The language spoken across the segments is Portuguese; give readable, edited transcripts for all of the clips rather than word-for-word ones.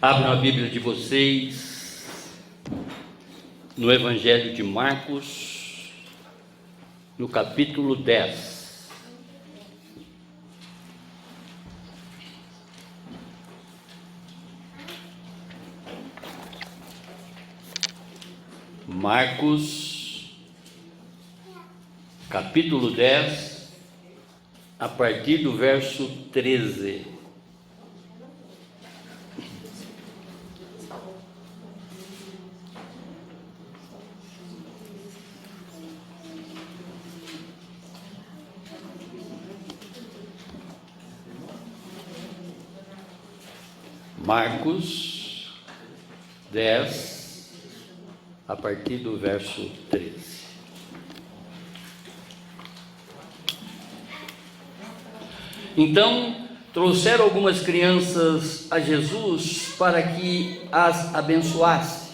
Abram a Bíblia de vocês no Evangelho de Marcos, no capítulo 10. Marcos, capítulo 10, a partir do verso 13. Marcos 10, a partir do verso 13. Então, trouxeram algumas crianças a Jesus para que as abençoasse,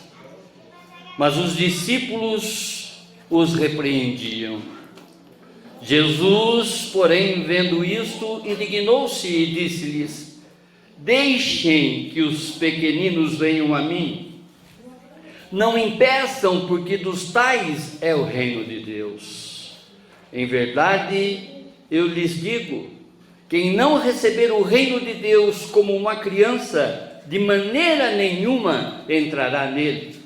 mas os discípulos os repreendiam. Jesus, porém, vendo isto, indignou-se e disse-lhes: deixem que os pequeninos venham a mim, não impeçam, porque dos tais é o reino de Deus. Em verdade, eu lhes digo, quem não receber o reino de Deus como uma criança, de maneira nenhuma entrará nele.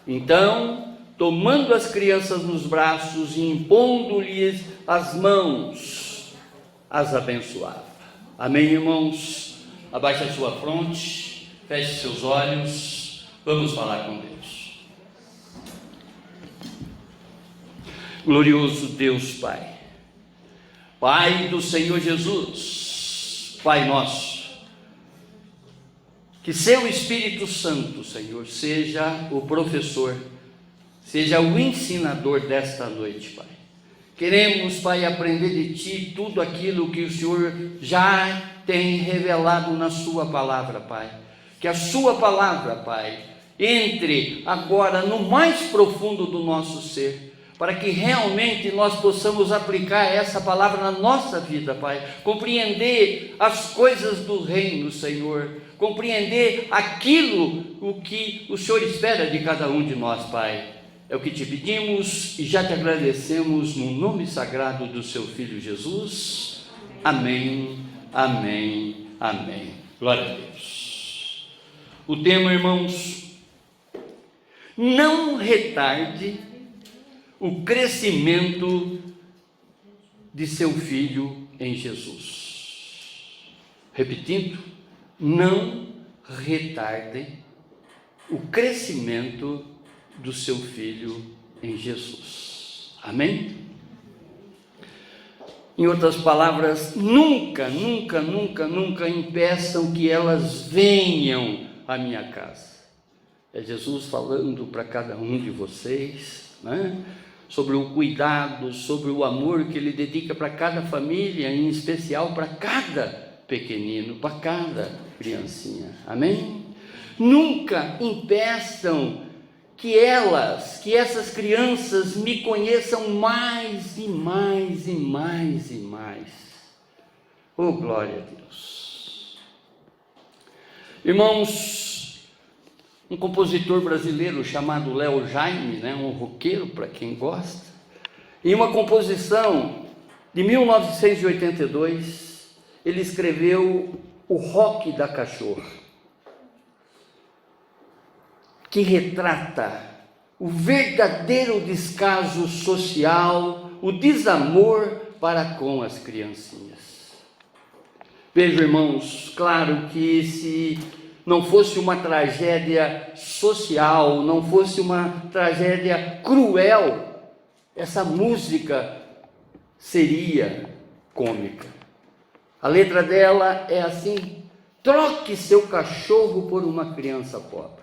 Então, tomando as crianças nos braços e impondo-lhes as mãos, as abençoava. Amém, irmãos? Abaixe a sua fronte, feche seus olhos, vamos falar com Deus. Glorioso Deus Pai, Pai do Senhor Jesus, Pai nosso, que seu Espírito Santo, Senhor, seja o professor, seja o ensinador desta noite, Pai. Queremos, Pai, aprender de Ti tudo aquilo que o Senhor já tem revelado na sua palavra, Pai. Que a sua palavra, Pai, entre agora no mais profundo do nosso ser, para que realmente nós possamos aplicar essa palavra na nossa vida, Pai. Compreender as coisas do reino, Senhor. Compreender aquilo o que o Senhor espera de cada um de nós, Pai. É o que te pedimos e já te agradecemos no nome sagrado do seu Filho Jesus. Amém, amém, amém. Glória a Deus. O tema, irmãos: não retarde o crescimento de seu filho em Jesus. Repetindo, não retarde o crescimento do seu filho em Jesus. Amém? Em outras palavras, nunca impeçam que elas venham à minha casa. É Jesus falando para cada um de vocês, né? Sobre o cuidado, sobre o amor que Ele dedica para cada família, em especial para cada pequenino, para cada criancinha. Amém? Nunca impeçam que essas crianças me conheçam mais e mais e mais e mais. Oh, glória a Deus. Irmãos, um compositor brasileiro chamado Léo Jaime, né, um roqueiro para quem gosta, em uma composição de 1982, ele escreveu o Rock da Cachorra, que retrata o verdadeiro descaso social, o desamor para com as criancinhas. Vejam, irmãos, claro que se não fosse uma tragédia social, não fosse uma tragédia cruel, essa música seria cômica. A letra dela é assim: troque seu cachorro por uma criança pobre.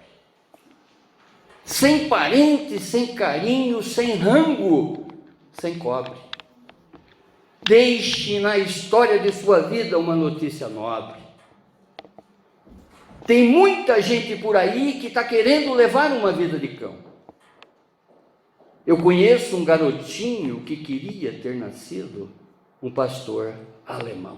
Sem parente, sem carinho, sem rango, sem cobre. Deixe na história de sua vida uma notícia nobre. Tem muita gente por aí que está querendo levar uma vida de cão. Eu conheço um garotinho que queria ter nascido um pastor alemão.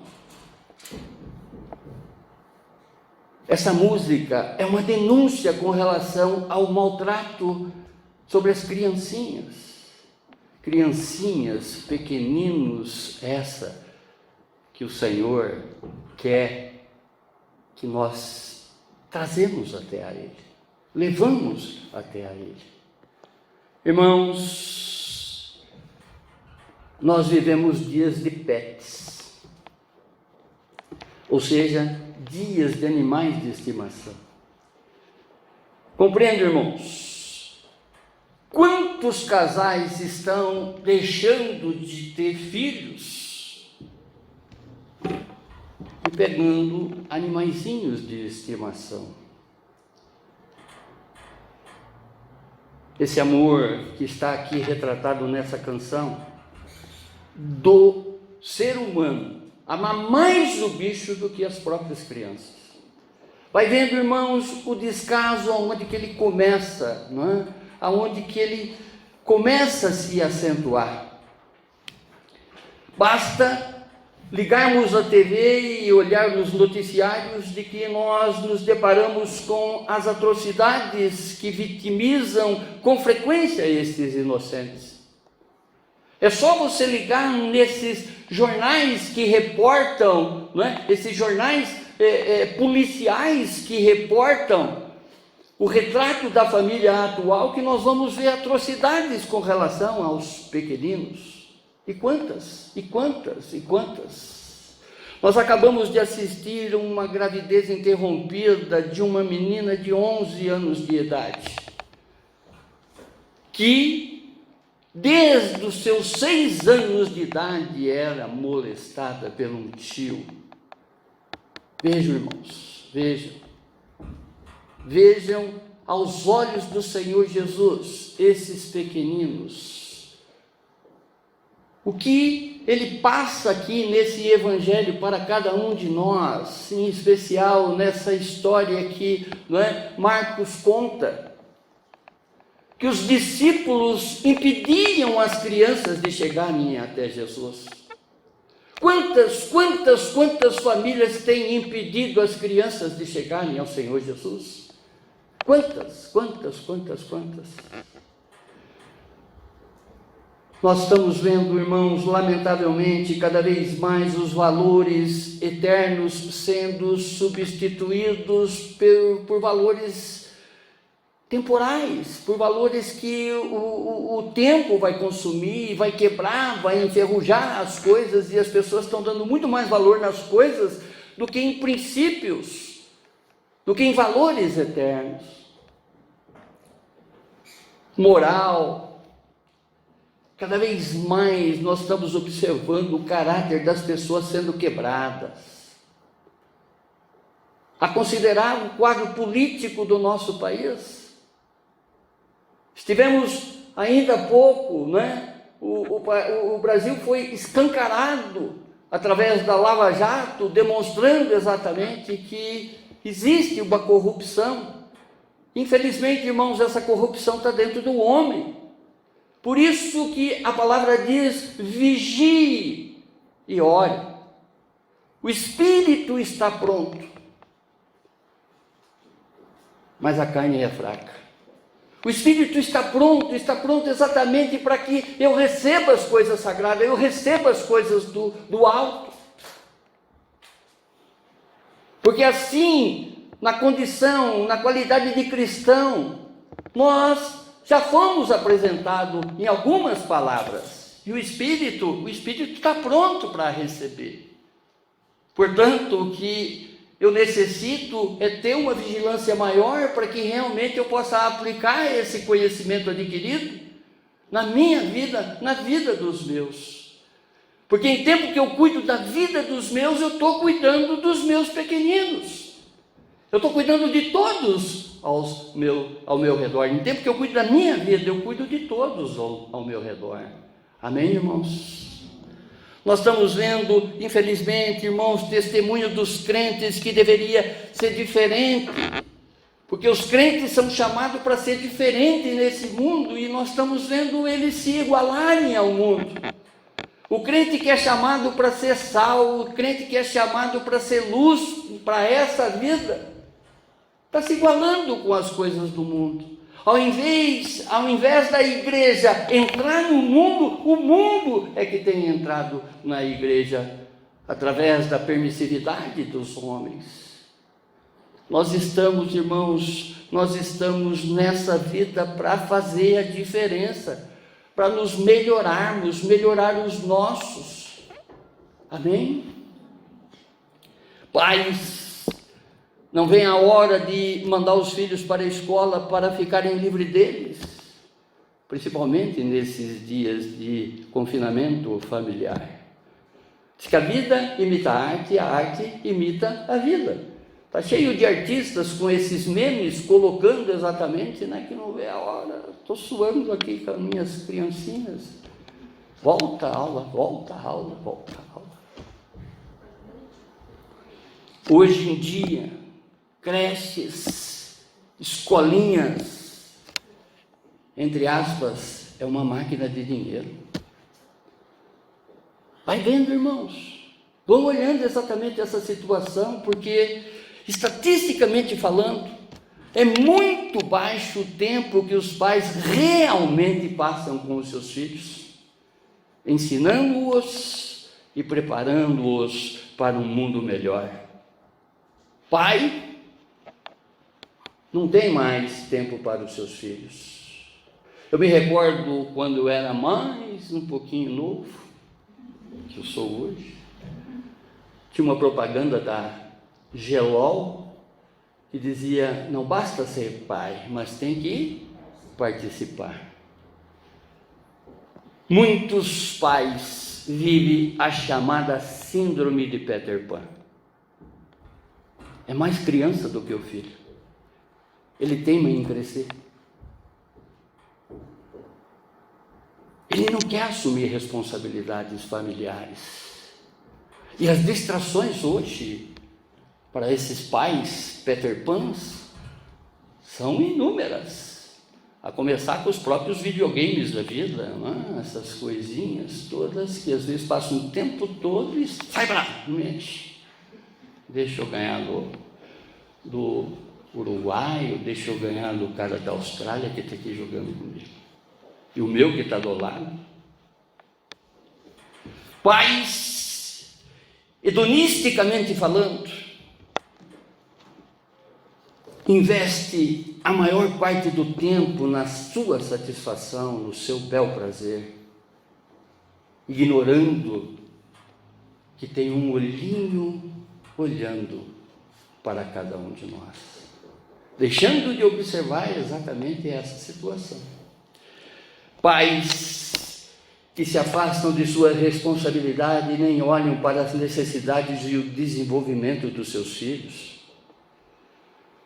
Essa música é uma denúncia com relação ao maltrato sobre as criancinhas. Criancinhas, pequeninos, essa que o Senhor quer que nós trazemos até a Ele, levamos até a Ele. Irmãos, nós vivemos dias de pets, ou seja, dias de animais de estimação. Compreende, irmãos? Quantos casais estão deixando de ter filhos e pegando animaizinhos de estimação? Esse amor que está aqui retratado nessa canção, do ser humano, amar mais o bicho do que as próprias crianças. Vai vendo, irmãos, o descaso aonde que ele começa, não é? Aonde que ele começa a se acentuar. Basta ligarmos a TV e olhar nos noticiários de que nós nos deparamos com as atrocidades que vitimizam com frequência estes inocentes. É só você ligar nesses jornais que reportam, não é? Esses jornais policiais que reportam o retrato da família atual, que nós vamos ver atrocidades com relação aos pequeninos. E quantas, e quantas, e quantas. Nós acabamos de assistir uma gravidez interrompida de uma menina de 11 anos de idade, que desde os seus 6 anos de idade era molestada por um tio. Vejam, irmãos, vejam aos olhos do Senhor Jesus, esses pequeninos, o que Ele passa aqui nesse Evangelho para cada um de nós, em especial nessa história que, não é, Marcos conta, que os discípulos impediam as crianças de chegarem até Jesus. Quantas famílias têm impedido as crianças de chegarem ao Senhor Jesus? Quantas? Nós estamos vendo, irmãos, lamentavelmente, cada vez mais os valores eternos sendo substituídos por valores temporais, por valores que o tempo vai consumir, vai quebrar, vai enferrujar as coisas, e as pessoas estão dando muito mais valor nas coisas do que em princípios, do que em valores eternos. Moral. Cada vez mais nós estamos observando o caráter das pessoas sendo quebradas. A considerar o quadro político do nosso país. Estivemos ainda há pouco, né? O Brasil foi escancarado através da Lava Jato, demonstrando exatamente que existe uma corrupção. Infelizmente, irmãos, essa corrupção está dentro do homem. Por isso que a palavra diz: vigie e ore. O espírito está pronto, mas a carne é fraca. O espírito está pronto exatamente para que eu receba as coisas sagradas, eu receba as coisas do alto. Porque assim, na condição, na qualidade de cristão, nós já fomos apresentados em algumas palavras, e o Espírito está pronto para receber. Portanto, o que eu necessito é ter uma vigilância maior para que realmente eu possa aplicar esse conhecimento adquirido na minha vida, na vida dos meus. Porque em tempo que eu cuido da vida dos meus, eu estou cuidando dos meus pequeninos. Eu estou cuidando de todos ao meu redor. Em tempo que eu cuido da minha vida, eu cuido de todos ao meu redor. Amém, irmãos? Nós estamos vendo, infelizmente, irmãos, testemunho dos crentes que deveria ser diferente. Porque os crentes são chamados para ser diferentes nesse mundo, e nós estamos vendo eles se igualarem ao mundo. O crente que é chamado para ser sal, o crente que é chamado para ser luz para essa vida, está se igualando com as coisas do mundo. Ao invés da igreja entrar no mundo, o mundo é que tem entrado na igreja através da permissividade dos homens. Nós estamos, irmãos, nessa vida para fazer a diferença, para nos melhorarmos, melhorar os nossos. Amém? Pais, não vem a hora de mandar os filhos para a escola para ficarem livres deles, principalmente nesses dias de confinamento familiar. Diz que a vida imita a arte imita a vida. Está cheio de artistas com esses memes colocando exatamente, que não vê a hora. Estou suando aqui com as minhas criancinhas. Volta a aula, volta a aula, volta a aula. Hoje em dia, creches, escolinhas, entre aspas, é uma máquina de dinheiro. Vai vendo, irmãos, vão olhando exatamente essa situação, porque, estatisticamente falando, é muito baixo o tempo que os pais realmente passam com os seus filhos, ensinando-os e preparando-os para um mundo melhor. Pai não tem mais tempo para os seus filhos. Eu me recordo quando eu era mais um pouquinho novo, que eu sou hoje, tinha uma propaganda da Gelol que dizia: não basta ser pai, mas tem que participar. Muitos pais vivem a chamada síndrome de Peter Pan. É mais criança do que o filho. Ele teima em crescer. Ele não quer assumir responsabilidades familiares. E as distrações hoje, para esses pais Peter Pans, são inúmeras. A começar com os próprios videogames da vida, essas coisinhas todas que às vezes passam o tempo todo e sai para lá, não mexe. Deixa eu ganhar do Uruguai, deixa eu ganhar do cara da Austrália que está aqui jogando comigo. E o meu que está do lado. Pais, hedonisticamente falando, investe a maior parte do tempo na sua satisfação, no seu bel prazer, ignorando que tem um olhinho olhando para cada um de nós, deixando de observar exatamente essa situação. Pais que se afastam de sua responsabilidade e nem olham para as necessidades e o desenvolvimento dos seus filhos.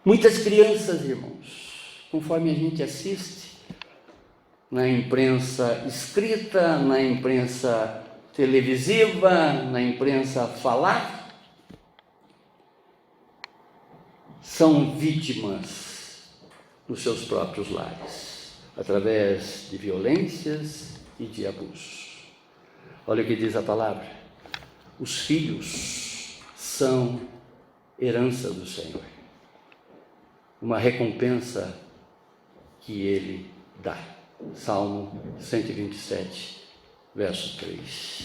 Muitas crianças, irmãos, conforme a gente assiste na imprensa escrita, na imprensa televisiva, na imprensa falada, são vítimas nos seus próprios lares, através de violências e de abusos. Olha o que diz a palavra: os filhos são herança do Senhor, uma recompensa que Ele dá. Salmo 127, verso 3.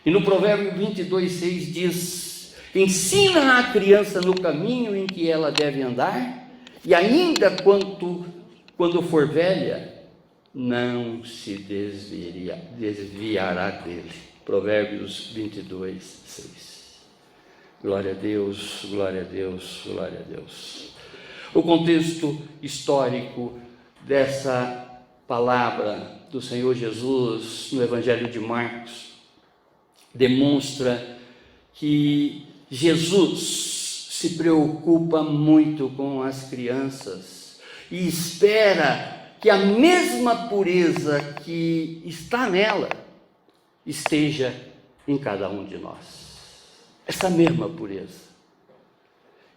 E no Provérbio 22:6 diz: ensina a criança no caminho em que ela deve andar, e ainda quando for velha, não se desviará dele. Provérbios 22:6. Glória a Deus, glória a Deus, glória a Deus. O contexto histórico dessa palavra do Senhor Jesus no Evangelho de Marcos demonstra que Jesus se preocupa muito com as crianças e espera que a mesma pureza que está nela esteja em cada um de nós. Essa mesma pureza.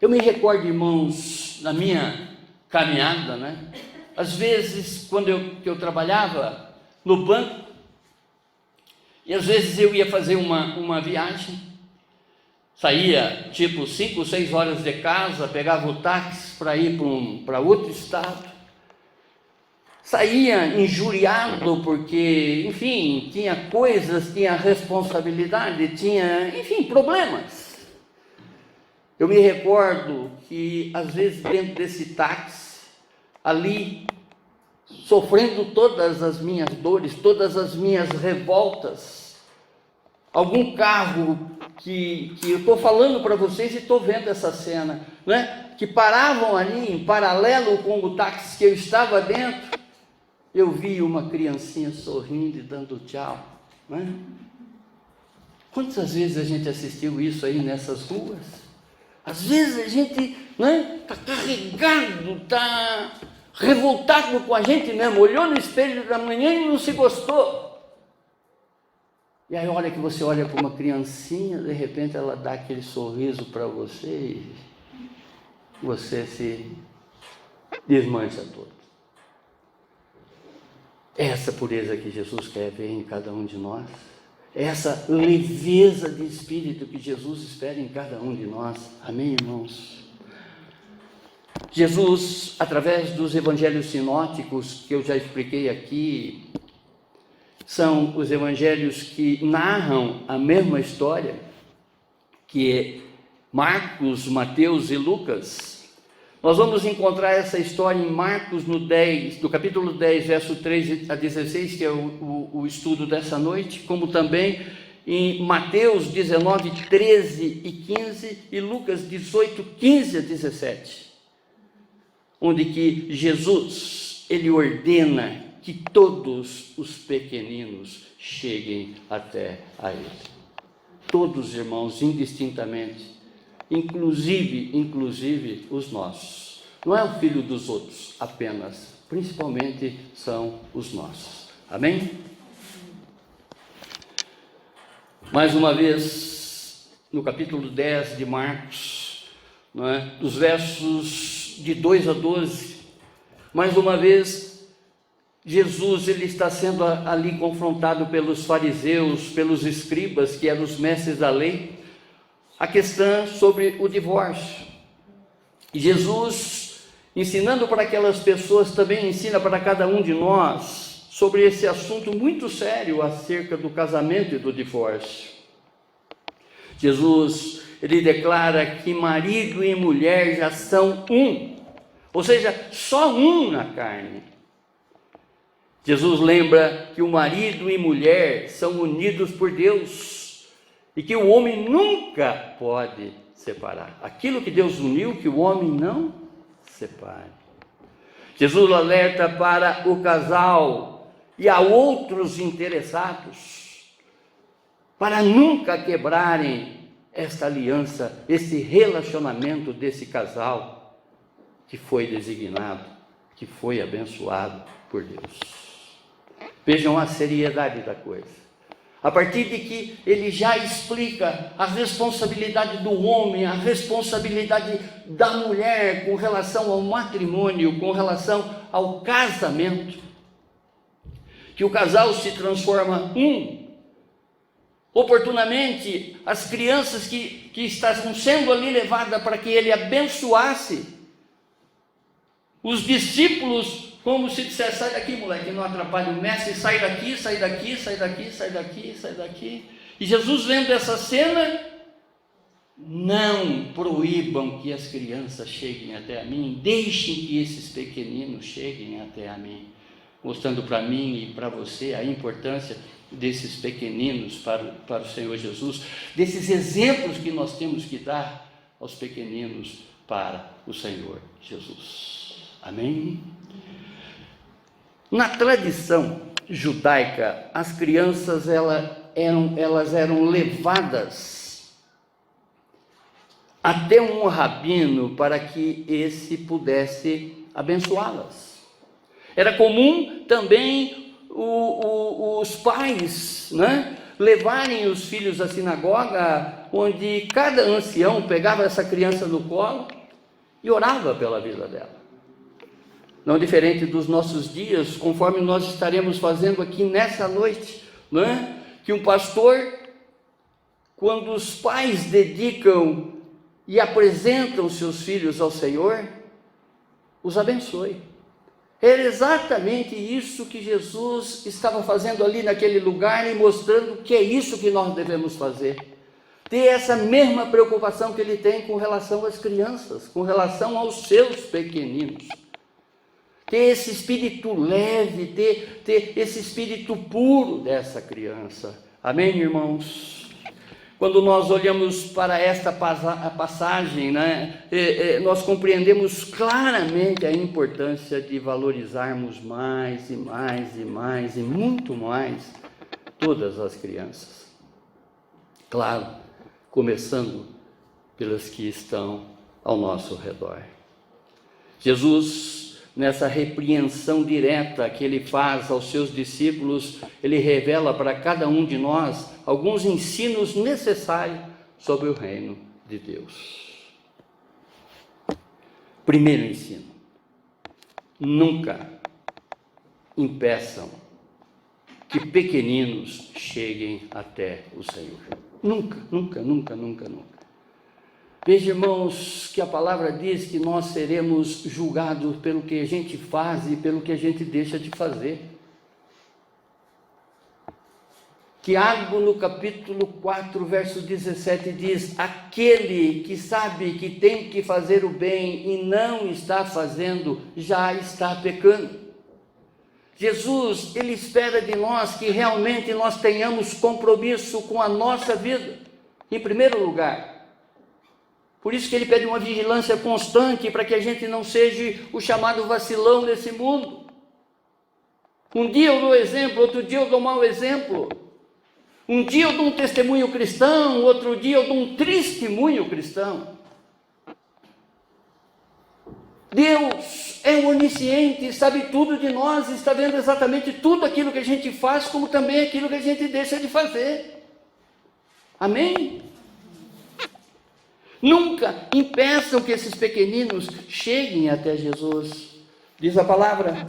Eu me recordo, irmãos, na minha caminhada, às vezes, quando eu trabalhava no banco, e às vezes eu ia fazer uma viagem, Saía tipo 5, 6 horas de casa, pegava o táxi para ir para outro estado. Saía injuriado porque, enfim, tinha coisas, tinha responsabilidade, tinha, enfim, problemas. Eu me recordo que, às vezes, dentro desse táxi, ali, sofrendo todas as minhas dores, todas as minhas revoltas, algum carro que eu estou falando para vocês e estou vendo essa cena, né? Que paravam ali em paralelo com o táxi que eu estava dentro, eu vi uma criancinha sorrindo e dando tchau, né? Quantas vezes a gente assistiu isso aí nessas ruas? Às vezes a gente está carregado, está revoltado com a gente mesmo, olhou no espelho da manhã e não se gostou. E aí, hora que você olha para uma criancinha, de repente ela dá aquele sorriso para você e você se desmancha todo. É essa pureza que Jesus quer ver em cada um de nós. É essa leveza de espírito que Jesus espera em cada um de nós. Amém, irmãos? Jesus, através dos evangelhos sinóticos, que eu já expliquei aqui, são os evangelhos que narram a mesma história, que é Marcos, Mateus e Lucas. Nós vamos encontrar essa história em Marcos no capítulo 10, verso 3 a 16, que é o estudo dessa noite, como também em Mateus 19, 13 e 15 e Lucas 18, 15 a 17, onde que Jesus, ele ordena que todos os pequeninos cheguem até a ele. Todos, irmãos, indistintamente, inclusive os nossos. Não é o filho dos outros apenas, principalmente são os nossos. Amém? Mais uma vez, no capítulo 10 de Marcos, dos versos de 2 a 12, mais uma vez, Jesus, ele está sendo ali confrontado pelos fariseus, pelos escribas, que eram os mestres da lei, a questão sobre o divórcio. E Jesus, ensinando para aquelas pessoas, também ensina para cada um de nós sobre esse assunto muito sério acerca do casamento e do divórcio. Jesus, ele declara que marido e mulher já são um, ou seja, só um na carne. Jesus lembra que o marido e mulher são unidos por Deus e que o homem nunca pode separar. Aquilo que Deus uniu, que o homem não separe. Jesus alerta para o casal e a outros interessados para nunca quebrarem esta aliança, esse relacionamento desse casal que foi designado, que foi abençoado por Deus. Vejam a seriedade da coisa. A partir de que ele já explica a responsabilidade do homem, a responsabilidade da mulher com relação ao matrimônio, com relação ao casamento, que o casal se transforma um. Oportunamente, as crianças que estavam sendo ali levadas para que ele abençoasse, os discípulos, como se dissesse: sai daqui, moleque, não atrapalhe o mestre, sai daqui, sai daqui, sai daqui, sai daqui, sai daqui. E Jesus, vendo essa cena, não proíbam que as crianças cheguem até a mim, deixem que esses pequeninos cheguem até a mim, mostrando para mim e para você a importância desses pequeninos para o Senhor Jesus, desses exemplos que nós temos que dar aos pequeninos para o Senhor Jesus. Amém? Na tradição judaica, as crianças elas eram levadas até um rabino para que esse pudesse abençoá-las. Era comum também os pais, levarem os filhos à sinagoga, onde cada ancião pegava essa criança no colo e orava pela vida dela. Não diferente dos nossos dias, conforme nós estaremos fazendo aqui nessa noite, que um pastor, quando os pais dedicam e apresentam seus filhos ao Senhor, os abençoe. Era exatamente isso que Jesus estava fazendo ali naquele lugar e mostrando que é isso que nós devemos fazer. Ter essa mesma preocupação que ele tem com relação às crianças, com relação aos seus pequeninos. Ter esse espírito leve, ter esse espírito puro dessa criança. Amém, irmãos? Quando nós olhamos para esta passagem, nós compreendemos claramente a importância de valorizarmos mais e mais e mais e muito mais todas as crianças. Claro, começando pelas que estão ao nosso redor. Jesus, nessa repreensão direta que ele faz aos seus discípulos, ele revela para cada um de nós alguns ensinos necessários sobre o reino de Deus. Primeiro ensino: nunca impeçam que pequeninos cheguem até o Senhor. Nunca, nunca, nunca, nunca, nunca. Veja, irmãos, que a palavra diz que nós seremos julgados pelo que a gente faz e pelo que a gente deixa de fazer. Tiago, no capítulo 4, verso 17, diz: aquele que sabe que tem que fazer o bem e não está fazendo, já está pecando. Jesus, ele espera de nós que realmente nós tenhamos compromisso com a nossa vida, em primeiro lugar. Por isso que ele pede uma vigilância constante, para que a gente não seja o chamado vacilão desse mundo. Um dia eu dou exemplo, outro dia eu dou mau exemplo. Um dia eu dou um testemunho cristão, outro dia eu dou um testemunho cristão. Deus é onisciente, sabe tudo de nós, está vendo exatamente tudo aquilo que a gente faz, como também aquilo que a gente deixa de fazer. Amém? Nunca impeçam que esses pequeninos cheguem até Jesus, diz a palavra.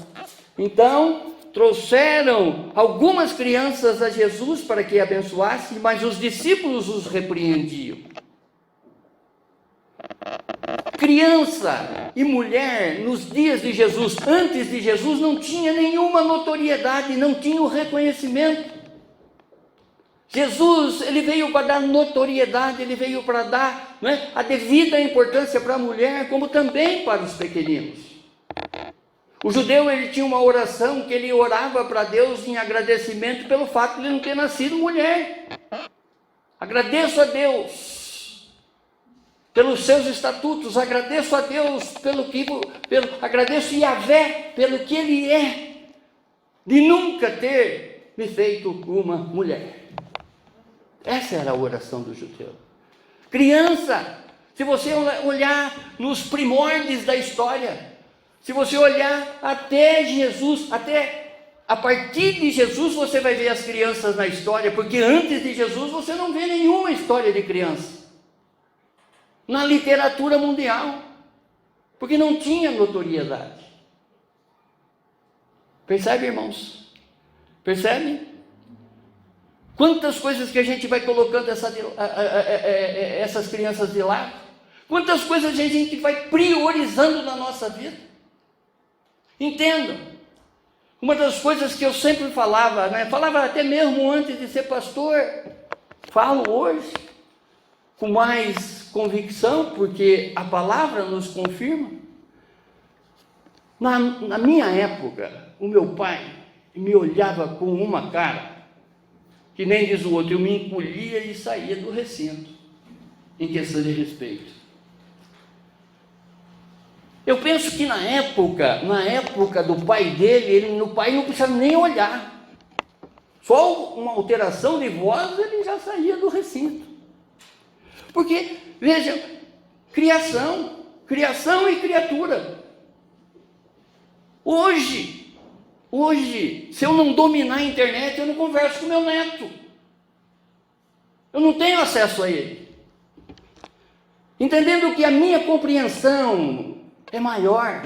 Então, trouxeram algumas crianças a Jesus para que abençoasse, mas os discípulos os repreendiam. Criança e mulher, nos dias de Jesus, antes de Jesus, não tinha nenhuma notoriedade, não tinha o reconhecimento. Jesus, ele veio para dar notoriedade, ele veio para dar a devida importância para a mulher, como também para os pequeninos. O judeu, ele tinha uma oração que ele orava para Deus em agradecimento pelo fato de ele não ter nascido mulher. Agradeço a Deus pelos seus estatutos, agradeço a Deus agradeço Yahvé pelo que ele é, de nunca ter me feito uma mulher. Essa era a oração do judeu. Criança, se você olhar nos primórdios da história, se você olhar até Jesus, até a partir de Jesus, você vai ver as crianças na história, porque antes de Jesus você não vê nenhuma história de criança na literatura mundial, porque não tinha notoriedade. Percebe, irmãos? Percebe? Quantas coisas que a gente vai colocando essas crianças de lado? Quantas coisas a gente vai priorizando na nossa vida? Entendam, uma das coisas que eu sempre falava, falava até mesmo antes de ser pastor, falo hoje com mais convicção, porque a palavra nos confirma. Na minha época, o meu pai me olhava com uma cara, que nem diz o outro, eu me encolhia e saía do recinto, em questão de respeito. Eu penso que na época do pai dele, o pai não precisava nem olhar. Só uma alteração de voz, ele já saía do recinto. Porque, veja, criação e criatura. Hoje, se eu não dominar a internet, eu não converso com meu neto. Eu não tenho acesso a ele. Entendendo que a minha compreensão é maior,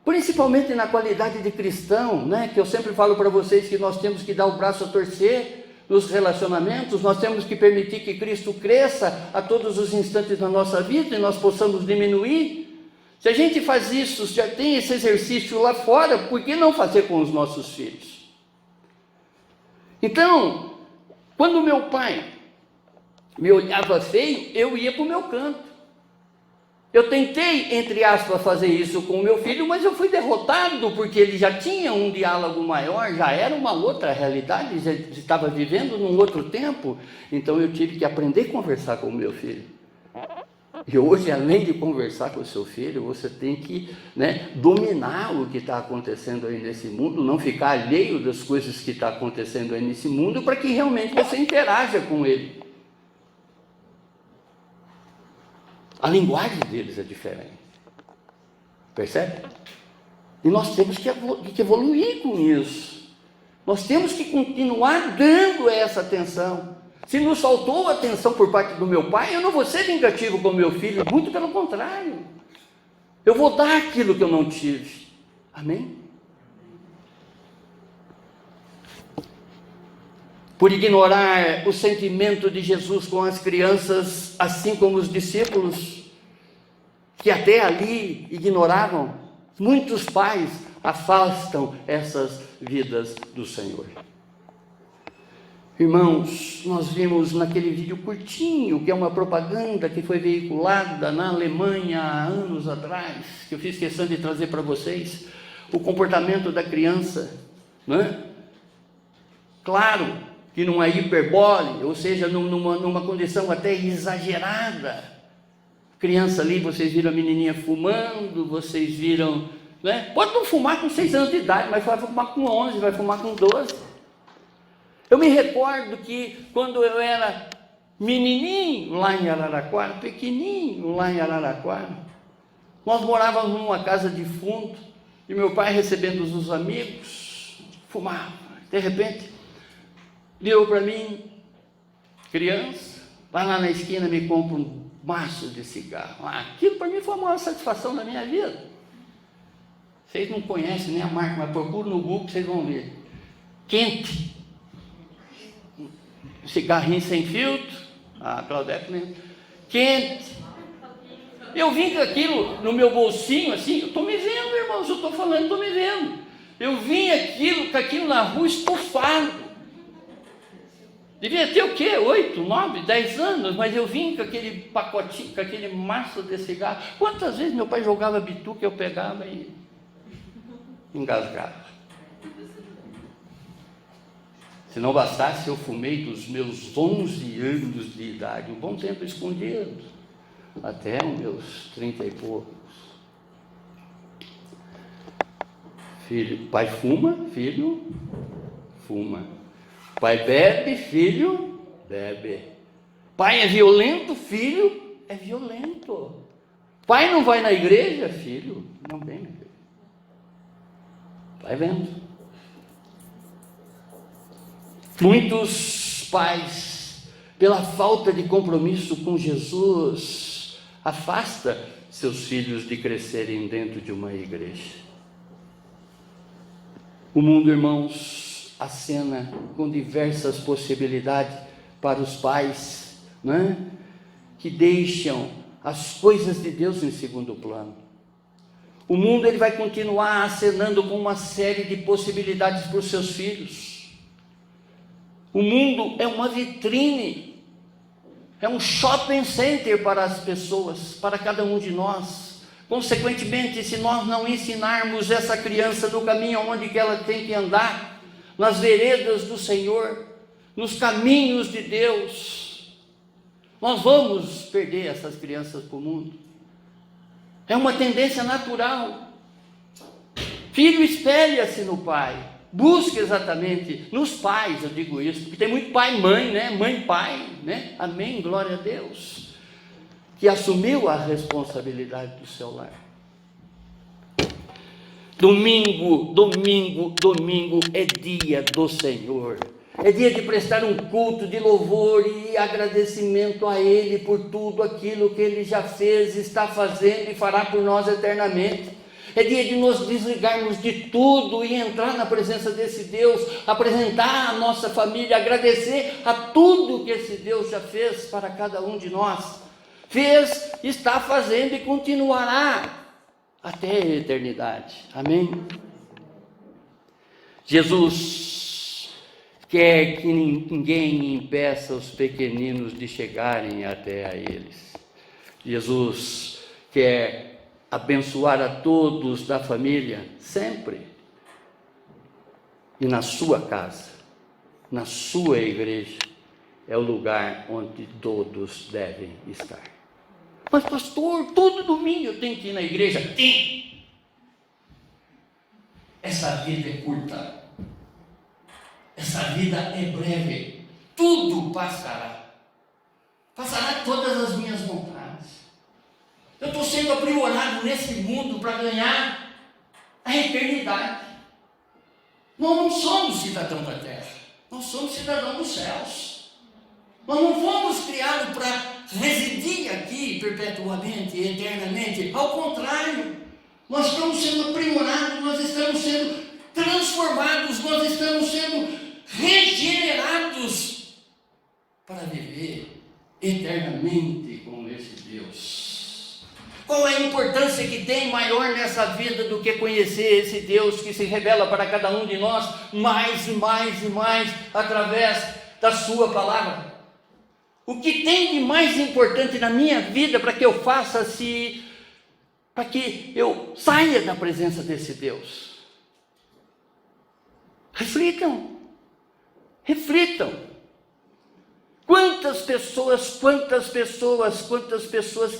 principalmente na qualidade de cristão, que eu sempre falo para vocês que nós temos que dar o braço a torcer, nos relacionamentos, nós temos que permitir que Cristo cresça a todos os instantes da nossa vida e nós possamos diminuir. Se a gente faz isso, já tem esse exercício lá fora, por que não fazer com os nossos filhos? Então, quando meu pai me olhava feio, eu ia para o meu canto. Eu tentei, entre aspas, fazer isso com o meu filho, mas eu fui derrotado, porque ele já tinha um diálogo maior, já era uma outra realidade, já estava vivendo num outro tempo, então eu tive que aprender a conversar com o meu filho. E hoje, além de conversar com o seu filho, você tem que, dominar o que está acontecendo aí nesse mundo, não ficar alheio das coisas que estão acontecendo aí nesse mundo, para que realmente você interaja com ele. A linguagem deles é diferente, percebe? E nós temos que evoluir com isso, nós temos que continuar dando essa atenção. Se nos faltou atenção por parte do meu pai, eu não vou ser vingativo com o meu filho, muito pelo contrário, eu vou dar aquilo que eu não tive, amém? Por ignorar o sentimento de Jesus com as crianças, assim como os discípulos, que até ali ignoravam, muitos pais afastam essas vidas do Senhor. Irmãos, nós vimos naquele vídeo curtinho, que é uma propaganda que foi veiculada na Alemanha há anos atrás, que eu fiz questão de trazer para vocês, o comportamento da criança, Claro que não é hiperbole, ou seja, numa condição até exagerada. Criança ali, vocês viram a menininha fumando, vocês viram, Pode não fumar com 6 anos de idade, mas vai fumar com 11, vai fumar com 12. Eu me recordo que quando eu era menininho lá em Araraquara, pequenininho lá em Araraquara, nós morávamos numa casa de fundo, e meu pai recebendo os amigos, fumava. De repente, deu para mim, criança, vai lá na esquina, me compra um maço de cigarro. Aquilo para mim foi a maior satisfação da minha vida. Vocês não conhecem nem a marca, mas procura no Google que vocês vão ver. Quente. Cigarrinho sem filtro. Claudete mesmo. Quente. Eu vim com aquilo no meu bolsinho, assim, eu estou me vendo, irmãos, eu estou falando, estou me vendo. Eu vim com aquilo na rua estufado. Devia ter o quê? 8, 9, 10 anos, mas eu vim com aquele pacotinho, com aquele maço de cigarro. Quantas vezes meu pai jogava bituca, eu pegava e engasgava. Se não bastasse, eu fumei dos meus 11 anos de idade, um bom tempo escondido, até os meus 30 e poucos. Filho, pai fuma, filho fuma. Pai bebe, filho bebe. Pai é violento, filho é violento. Pai não vai na igreja, filho não vem na igreja. Vai vendo. Muitos pais, pela falta de compromisso com Jesus, afasta seus filhos de crescerem dentro de uma igreja. O mundo, irmãos, acena com diversas possibilidades para os pais, que deixam as coisas de Deus em segundo plano. O mundo ele vai continuar acenando com uma série de possibilidades para os seus filhos. O mundo é uma vitrine, é um shopping center para as pessoas, para cada um de nós. Consequentemente, se nós não ensinarmos essa criança no caminho onde que ela tem que andar, nas veredas do Senhor, nos caminhos de Deus, nós vamos perder essas crianças para o mundo. É uma tendência natural. Filho espelha-se no pai. Busque exatamente nos pais, eu digo isso, porque tem muito pai e mãe, Mãe e pai, Amém, glória a Deus, que assumiu a responsabilidade do seu lar. Domingo é dia do Senhor. É dia de prestar um culto de louvor e agradecimento a Ele por tudo aquilo que Ele já fez, está fazendo e fará por nós eternamente. É dia de nos desligarmos de tudo e entrar na presença desse Deus, apresentar a nossa família, agradecer a tudo que esse Deus já fez para cada um de nós. Fez, está fazendo e continuará até a eternidade. Amém? Jesus quer que ninguém impeça os pequeninos de chegarem até a eles. Jesus quer abençoar a todos da família, sempre. E na sua casa, na sua igreja, é o lugar onde todos devem estar. Mas pastor, todo domingo eu tenho que ir na igreja? Tem! Essa vida é curta. Essa vida é breve. Tudo passará. Passará todas as minhas vontades. Eu estou sendo aprimorado nesse mundo para ganhar a eternidade. Nós não somos cidadãos da terra. Nós somos cidadãos dos céus. Nós não fomos criados para residir aqui perpetuamente, eternamente. Ao contrário, nós estamos sendo aprimorados, nós estamos sendo transformados, nós estamos sendo regenerados para viver eternamente com esse Deus. Qual é a importância que tem maior nessa vida do que conhecer esse Deus que se revela para cada um de nós mais e mais e mais através da sua palavra? O que tem de mais importante na minha vida para que eu faça para que eu saia da presença desse Deus? Reflitam. Quantas pessoas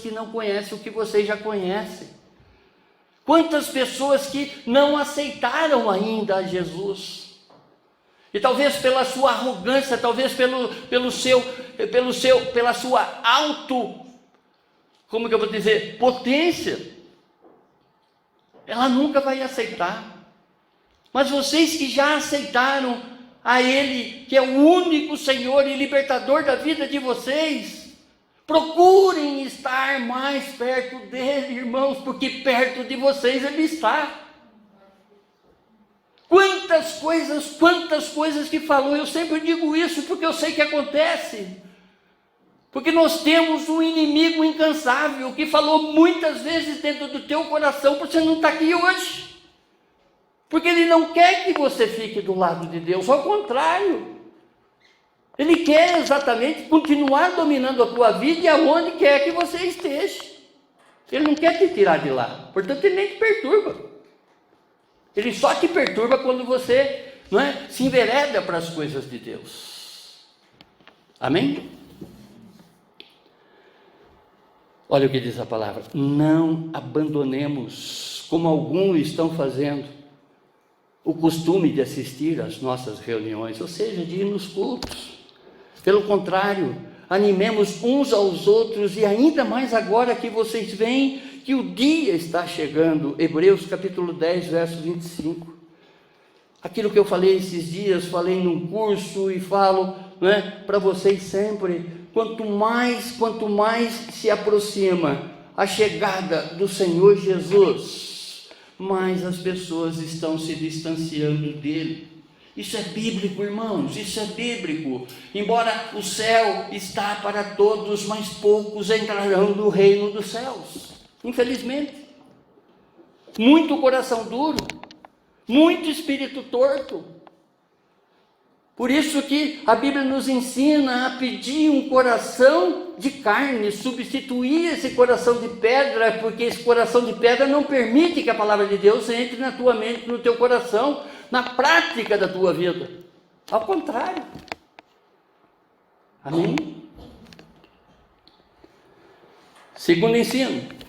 que não conhecem o que vocês já conhecem? Quantas pessoas que não aceitaram ainda a Jesus? E talvez pela sua arrogância, talvez pela sua como que eu vou dizer, potência, ela nunca vai aceitar. Mas vocês que já aceitaram a Ele, que é o único Senhor e libertador da vida de vocês, procurem estar mais perto dele, irmãos, porque perto de vocês Ele está. Quantas coisas que falou, eu sempre digo isso porque eu sei que acontece, porque nós temos um inimigo incansável, que falou muitas vezes dentro do teu coração, para você não estar aqui hoje, porque ele não quer que você fique do lado de Deus, ao contrário, ele quer exatamente continuar dominando a tua vida e aonde quer que você esteja, ele não quer te tirar de lá, portanto ele nem te perturba. Ele só te perturba quando você se envereda para as coisas de Deus. Amém? Olha o que diz a palavra. Não abandonemos, como alguns estão fazendo, o costume de assistir às nossas reuniões, ou seja, de ir nos cultos. Pelo contrário, animemos uns aos outros, e ainda mais agora que vocês veem que o dia está chegando. Hebreus capítulo 10, verso 25. Aquilo que eu falei esses dias, falei num curso e falo para vocês sempre. Quanto mais se aproxima a chegada do Senhor Jesus, mais as pessoas estão se distanciando dele. Isso é bíblico, irmãos, isso é bíblico. Embora o céu está para todos, mas poucos entrarão no reino dos céus. Infelizmente, muito coração duro, muito espírito torto. Por isso que a Bíblia nos ensina a pedir um coração de carne, substituir esse coração de pedra, porque esse coração de pedra não permite que a palavra de Deus entre na tua mente, no teu coração, na prática da tua vida. Ao contrário. Amém? Segundo ensino.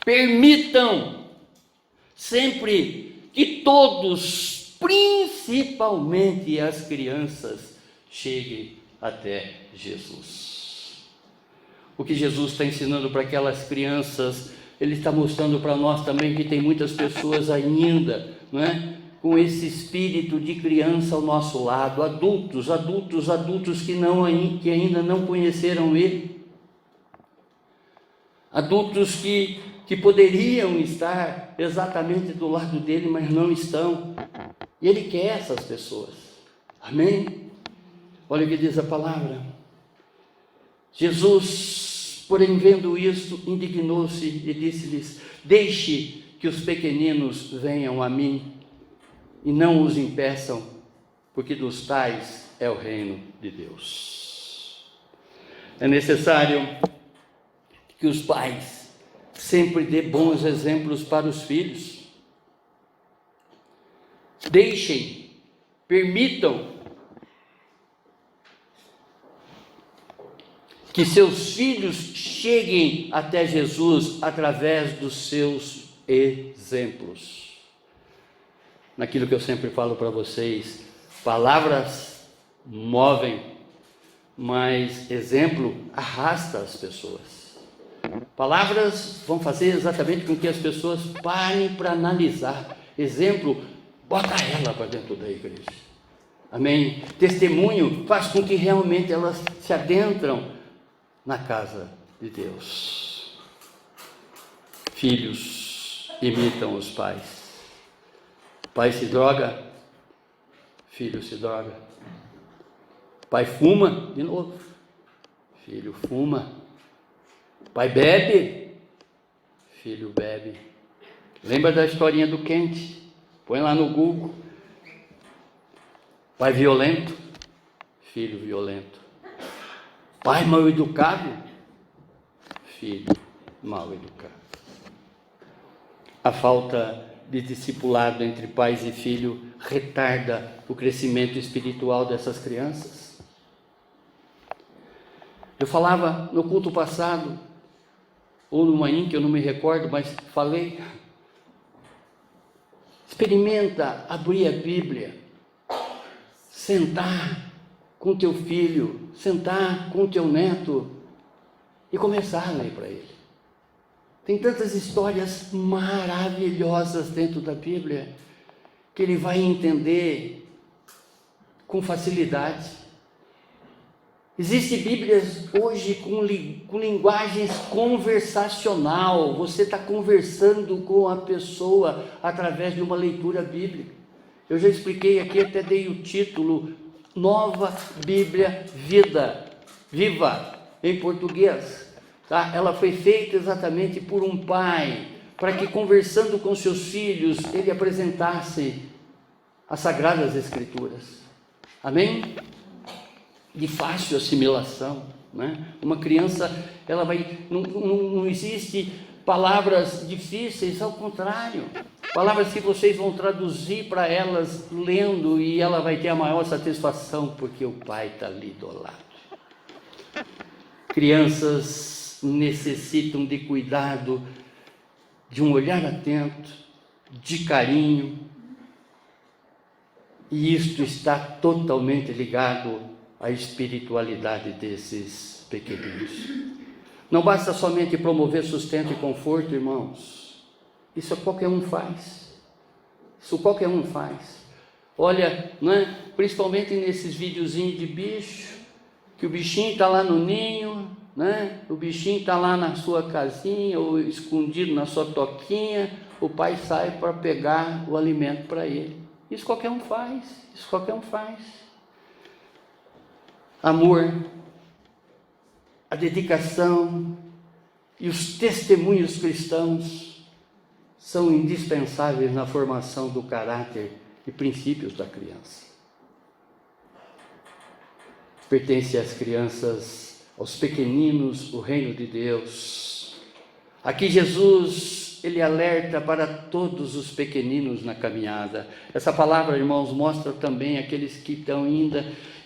Permitam sempre que todos, principalmente as crianças, cheguem até Jesus. O que Jesus está ensinando para aquelas crianças, Ele está mostrando para nós também que tem muitas pessoas ainda, com esse espírito de criança ao nosso lado, adultos que ainda não conheceram Ele. Adultos que que poderiam estar exatamente do lado dele, mas não estão. E ele quer essas pessoas. Amém? Olha o que diz a palavra. Jesus, porém, vendo isto, indignou-se e disse-lhes: deixe que os pequeninos venham a mim e não os impeçam, porque dos tais é o reino de Deus. É necessário que os pais sempre dê bons exemplos para os filhos. Deixem, permitam que seus filhos cheguem até Jesus através dos seus exemplos. Naquilo que eu sempre falo para vocês, palavras movem, mas exemplo arrasta as pessoas. Palavras vão fazer exatamente com que as pessoas parem para analisar. Exemplo, bota ela para dentro da igreja. Amém? Testemunho faz com que realmente elas se adentram na casa de Deus. Filhos imitam os pais. Pai se droga, filho se droga. Pai fuma, de novo, filho fuma. Pai bebe, filho bebe. Lembra da historinha do quente? Põe lá no Google. Pai violento, filho violento. Pai mal educado, filho mal educado. A falta de discipulado entre pais e filho retarda o crescimento espiritual dessas crianças. Eu falava no culto passado, ou no manhã, que eu não me recordo, mas falei. Experimenta abrir a Bíblia, sentar com teu filho, sentar com teu neto e começar a ler para ele. Tem tantas histórias maravilhosas dentro da Bíblia que ele vai entender com facilidade. Existem Bíblias hoje com linguagens conversacional. Você está conversando com a pessoa através de uma leitura bíblica. Eu já expliquei aqui, até dei o título Nova Bíblia Viva, em português. Tá? Ela foi feita exatamente por um pai, para que conversando com seus filhos, ele apresentasse as Sagradas Escrituras. Amém? De fácil assimilação, né? Uma criança, ela vai, não existe palavras difíceis, ao contrário, palavras que vocês vão traduzir para elas lendo e ela vai ter a maior satisfação, porque o pai está ali do lado. Crianças necessitam de cuidado, de um olhar atento, de carinho, e isto está totalmente ligado a espiritualidade desses pequeninos. Não basta somente promover sustento e conforto, irmãos. Isso qualquer um faz. Isso qualquer um faz. Olha, né, principalmente nesses videozinhos de bicho, que o bichinho está lá no ninho, né, o bichinho está lá na sua casinha, ou escondido na sua toquinha, o pai sai para pegar o alimento para ele. Isso qualquer um faz. Isso qualquer um faz. Amor, a dedicação e os testemunhos cristãos são indispensáveis na formação do caráter e princípios da criança. Pertence às crianças, aos pequeninos, o reino de Deus. Aqui Jesus, ele alerta para todos os pequeninos na caminhada. Essa palavra, irmãos, mostra também aqueles que estão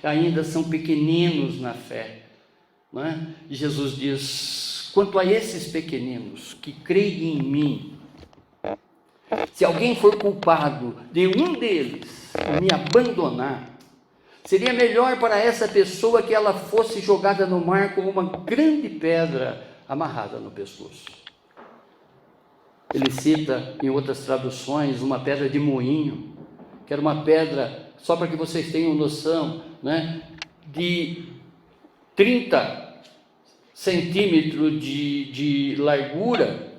ainda são pequeninos na fé, não é? E Jesus diz: quanto a esses pequeninos que creem em mim, se alguém for culpado de um deles me abandonar, seria melhor para essa pessoa que ela fosse jogada no mar com uma grande pedra amarrada no pescoço. Ele cita em outras traduções uma pedra de moinho, que era uma pedra, só para que vocês tenham noção, né, de 30 centímetros de largura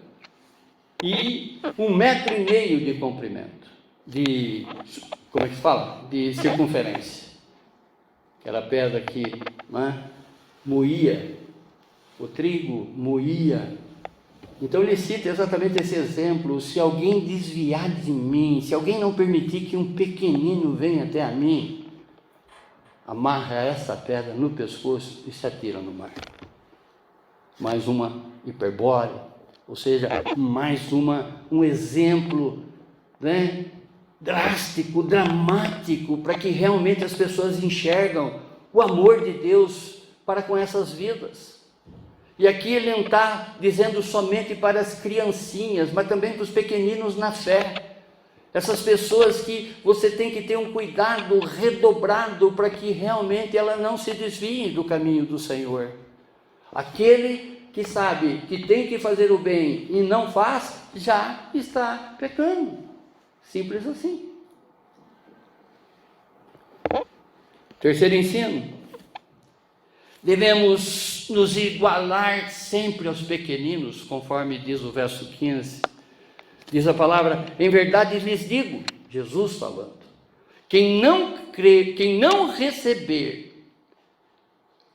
e 1,5 metro de comprimento, como é que se fala? De circunferência. Aquela pedra que, né, moía o trigo, moía. Então ele cita exatamente esse exemplo: se alguém desviar de mim, se alguém não permitir que um pequenino venha até a mim, amarra essa pedra no pescoço e se atira no mar. Mais uma hiperbole, ou seja, mais um exemplo, né, drástico, dramático, para que realmente as pessoas enxergam o amor de Deus para com essas vidas. E aqui ele não está dizendo somente para as criancinhas, mas também para os pequeninos na fé. Essas pessoas que você tem que ter um cuidado redobrado para que realmente ela não se desvie do caminho do Senhor. Aquele que sabe que tem que fazer o bem e não faz, já está pecando. Simples assim. Terceiro ensino: devemos nos igualar sempre aos pequeninos, conforme diz o verso 15. Diz a palavra: em verdade lhes digo, Jesus falando, quem não receber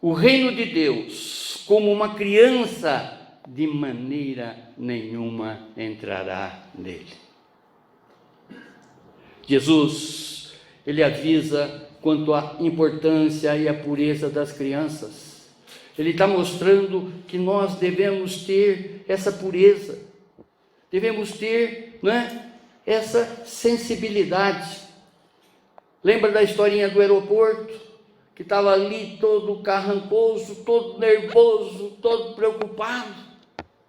o reino de Deus como uma criança, de maneira nenhuma entrará nele. Jesus, ele avisa quanto à importância e à pureza das crianças. Ele está mostrando que nós devemos ter essa pureza, devemos ter, né, essa sensibilidade. Lembra da historinha do aeroporto, que estava ali todo carrancoso, todo nervoso, todo preocupado,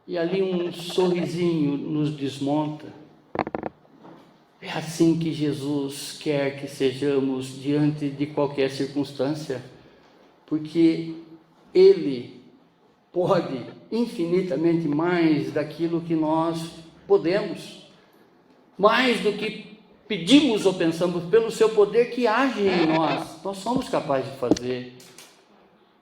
e ali um sorrisinho nos desmonta. É assim que Jesus quer que sejamos diante de qualquer circunstância, porque Ele pode infinitamente mais daquilo que nós podemos, mais do que pedimos ou pensamos, pelo seu poder que age em nós somos capazes de fazer.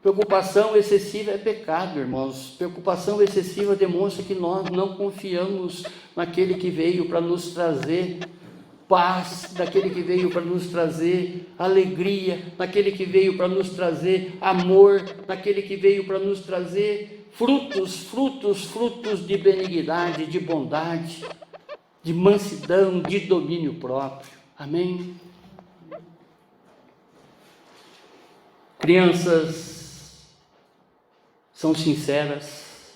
Preocupação excessiva é pecado, irmãos. Preocupação excessiva demonstra que nós não confiamos naquele que veio para nos trazer paz, naquele que veio para nos trazer alegria, naquele que veio para nos trazer amor, naquele que veio para nos trazer frutos de benignidade, de bondade, de mansidão, de domínio próprio. Amém? Crianças são sinceras,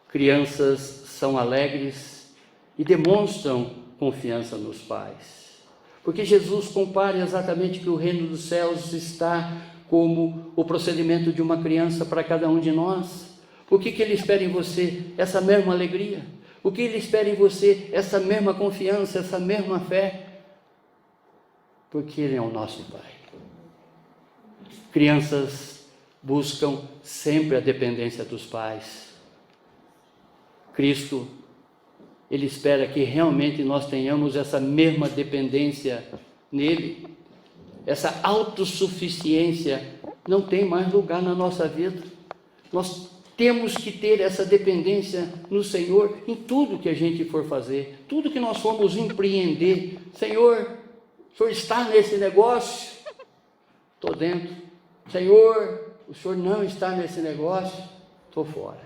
crianças são alegres e demonstram confiança nos pais, porque Jesus compara exatamente que o reino dos céus está como o procedimento de uma criança para cada um de nós. O que Ele espera em você? Essa mesma alegria. O que Ele espera em você? Essa mesma confiança, essa mesma fé, porque Ele é o nosso Pai. Crianças buscam sempre a dependência dos pais. Cristo, Ele espera que realmente nós tenhamos essa mesma dependência nele. Essa autossuficiência não tem mais lugar na nossa vida. Nós temos que ter essa dependência no Senhor em tudo que a gente for fazer, tudo que nós formos empreender. Senhor, o Senhor está nesse negócio? Estou dentro. Senhor, o Senhor não está nesse negócio? Estou fora.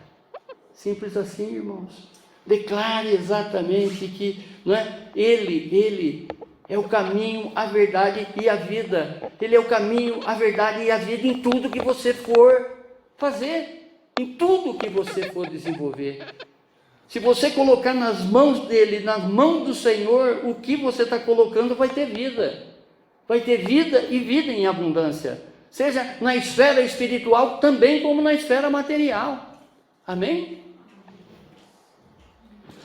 Simples assim, irmãos. Declare exatamente que, não é? Ele é o caminho, a verdade e a vida. Ele é o caminho, a verdade e a vida em tudo que você for fazer, em tudo que você for desenvolver. Se você colocar nas mãos dele, nas mãos do Senhor, o que você está colocando vai ter vida. Vai ter vida e vida em abundância. Seja na esfera espiritual, também como na esfera material. Amém?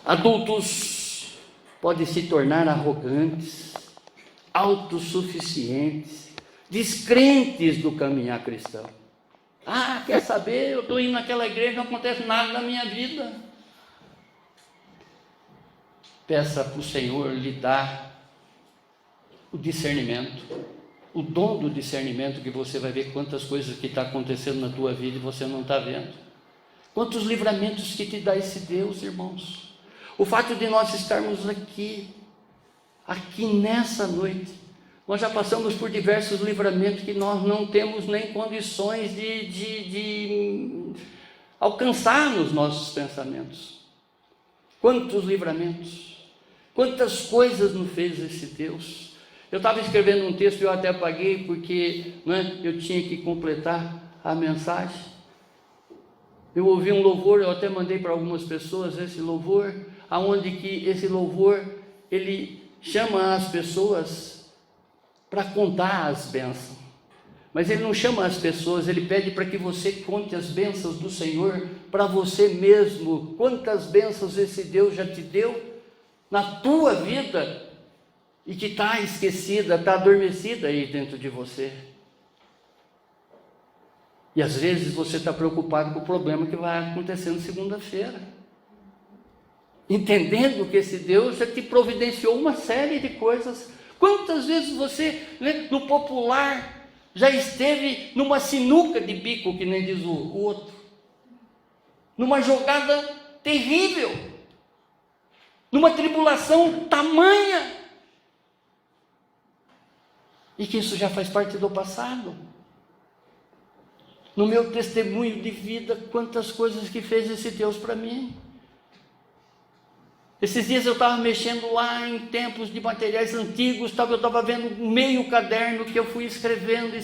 Adultos podem se tornar arrogantes, autossuficientes, descrentes do caminhar cristão. Quer saber? Eu estou indo naquela igreja, não acontece nada na minha vida. Peça para o Senhor lhe dar o discernimento, o dom do discernimento, que você vai ver quantas coisas que está acontecendo na tua vida e você não está vendo. Quantos livramentos que te dá esse Deus, irmãos. O fato de nós estarmos aqui nessa noite, nós já passamos por diversos livramentos que nós não temos nem condições de alcançar nos nossos pensamentos. Quantos livramentos, quantas coisas nos fez esse Deus. Eu estava escrevendo um texto e eu até apaguei porque eu tinha que completar a mensagem. Eu ouvi um louvor, eu até mandei para algumas pessoas esse louvor, aonde que esse louvor, ele chama as pessoas para contar as bênçãos. Mas ele não chama as pessoas, ele pede para que você conte as bênçãos do Senhor para você mesmo. Quantas bênçãos esse Deus já te deu na tua vida e que está esquecida, está adormecida aí dentro de você. E às vezes você está preocupado com o problema que vai acontecer na segunda-feira, entendendo que esse Deus já te providenciou uma série de coisas. Quantas vezes você, no popular, já esteve numa sinuca de bico, que nem diz o outro, numa jogada terrível, numa tribulação tamanha, e que isso já faz parte do passado. No meu testemunho de vida, quantas coisas que fez esse Deus para mim. Esses dias eu estava mexendo lá em tempos de materiais antigos, eu estava vendo meio caderno que eu fui escrevendo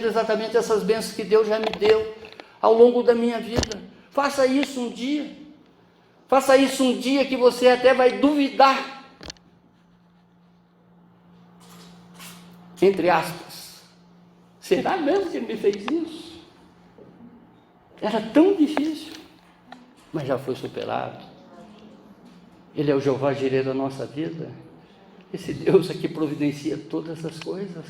exatamente essas bênçãos que Deus já me deu ao longo da minha vida. Faça isso um dia. Faça isso um dia que você até vai duvidar. Entre aspas. Será mesmo que ele me fez isso? Era tão difícil, mas já foi superado. Ele é o Jeová Jireh da nossa vida. Esse Deus aqui providencia todas as coisas.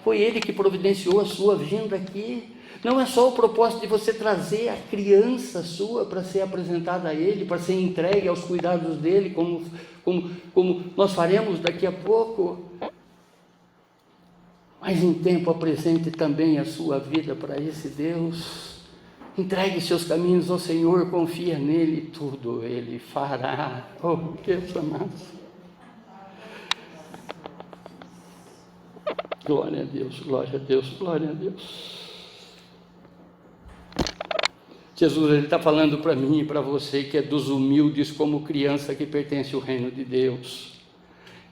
Foi Ele que providenciou a sua vinda aqui. Não é só o propósito de você trazer a criança sua para ser apresentada a Ele, para ser entregue aos cuidados dEle, como nós faremos daqui a pouco. Mas em tempo apresente também a sua vida para esse Deus. Entregue seus caminhos ao Senhor, confia nele, tudo Ele fará. Oh, Deus amado. Glória a Deus, glória a Deus, glória a Deus. Jesus, Ele está falando para mim e para você que é dos humildes como criança que pertence ao reino de Deus.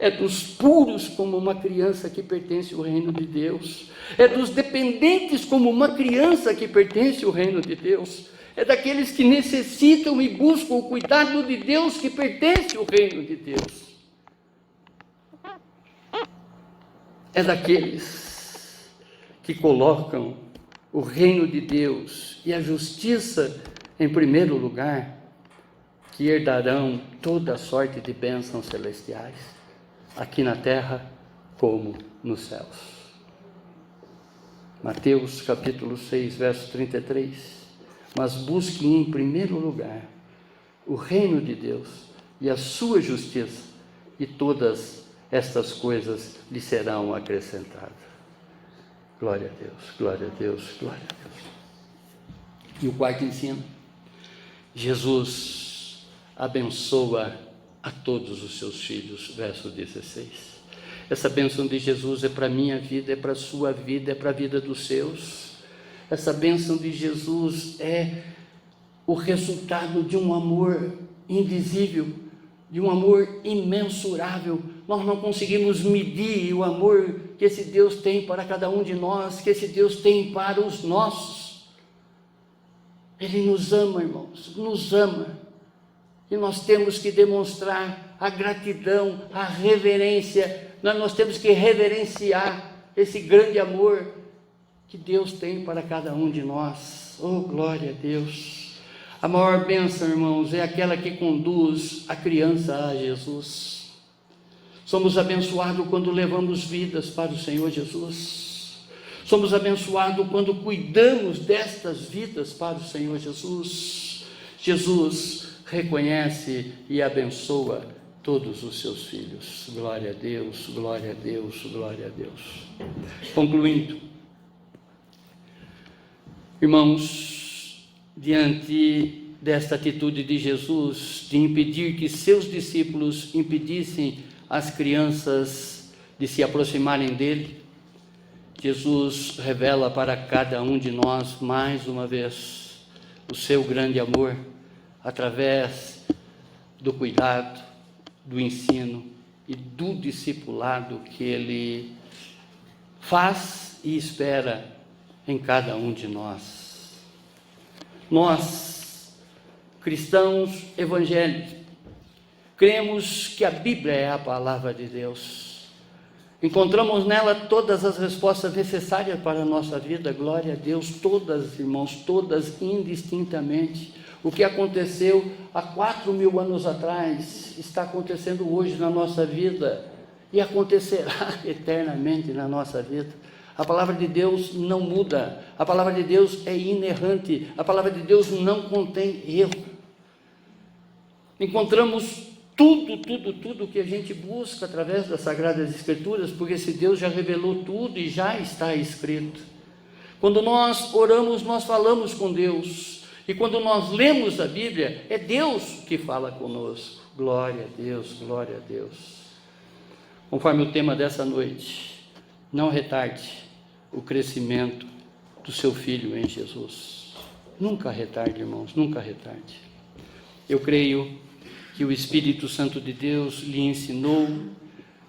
É dos puros como uma criança que pertence ao reino de Deus. É dos dependentes como uma criança que pertence ao reino de Deus. É daqueles que necessitam e buscam o cuidado de Deus que pertence ao reino de Deus. É daqueles que colocam o reino de Deus e a justiça em primeiro lugar, que herdarão toda a sorte de bênçãos celestiais, aqui na terra como nos céus. Mateus capítulo 6, verso 33. Mas busque em primeiro lugar o reino de Deus e a sua justiça, e todas estas coisas lhe serão acrescentadas. Glória a Deus, glória a Deus, glória a Deus. E o quarto ensino: Jesus abençoa a todos os seus filhos, verso 16. Essa bênção de Jesus é para a minha vida, é para a sua vida, é para a vida dos seus. Essa bênção de Jesus é o resultado de um amor indizível, de um amor imensurável. Nós não conseguimos medir o amor que esse Deus tem para cada um de nós, que esse Deus tem para os nossos. Ele nos ama, irmãos, nos ama. E nós temos que demonstrar a gratidão, a reverência. Nós temos que reverenciar esse grande amor que Deus tem para cada um de nós. Oh, glória a Deus! A maior bênção, irmãos, é aquela que conduz a criança a Jesus. Somos abençoados quando levamos vidas para o Senhor Jesus. Somos abençoados quando cuidamos destas vidas para o Senhor Jesus. Jesus reconhece e abençoa todos os seus filhos. Glória a Deus, glória a Deus, glória a Deus. Concluindo, irmãos, diante desta atitude de Jesus de impedir que seus discípulos impedissem as crianças de se aproximarem dele, Jesus revela para cada um de nós, mais uma vez, o seu grande amor, através do cuidado, do ensino e do discipulado que ele faz e espera em cada um de nós. Nós, cristãos evangélicos, cremos que a Bíblia é a palavra de Deus. Encontramos nela todas as respostas necessárias para a nossa vida, glória a Deus, todas, irmãos, todas indistintamente. O que aconteceu há 4.000 anos atrás está acontecendo hoje na nossa vida e acontecerá eternamente na nossa vida. A palavra de Deus não muda, a palavra de Deus é inerrante, a palavra de Deus não contém erro. Encontramos tudo que a gente busca através das Sagradas Escrituras, porque esse Deus já revelou tudo e já está escrito. Quando nós oramos, nós falamos com Deus, e quando nós lemos a Bíblia, é Deus que fala conosco. Glória a Deus, glória a Deus. Conforme o tema dessa noite, não retarde o crescimento do seu filho em Jesus. Nunca retarde, irmãos, nunca retarde. Eu creio que o Espírito Santo de Deus lhe ensinou,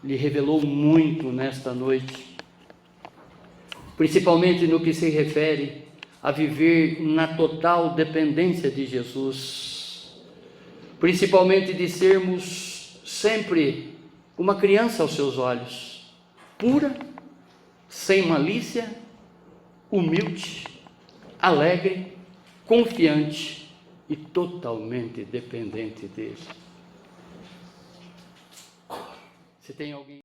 lhe revelou muito nesta noite, principalmente no que se refere a viver na total dependência de Jesus, principalmente de sermos sempre uma criança aos seus olhos, pura, sem malícia, humilde, alegre, confiante e totalmente dependente dele. Se tem alguém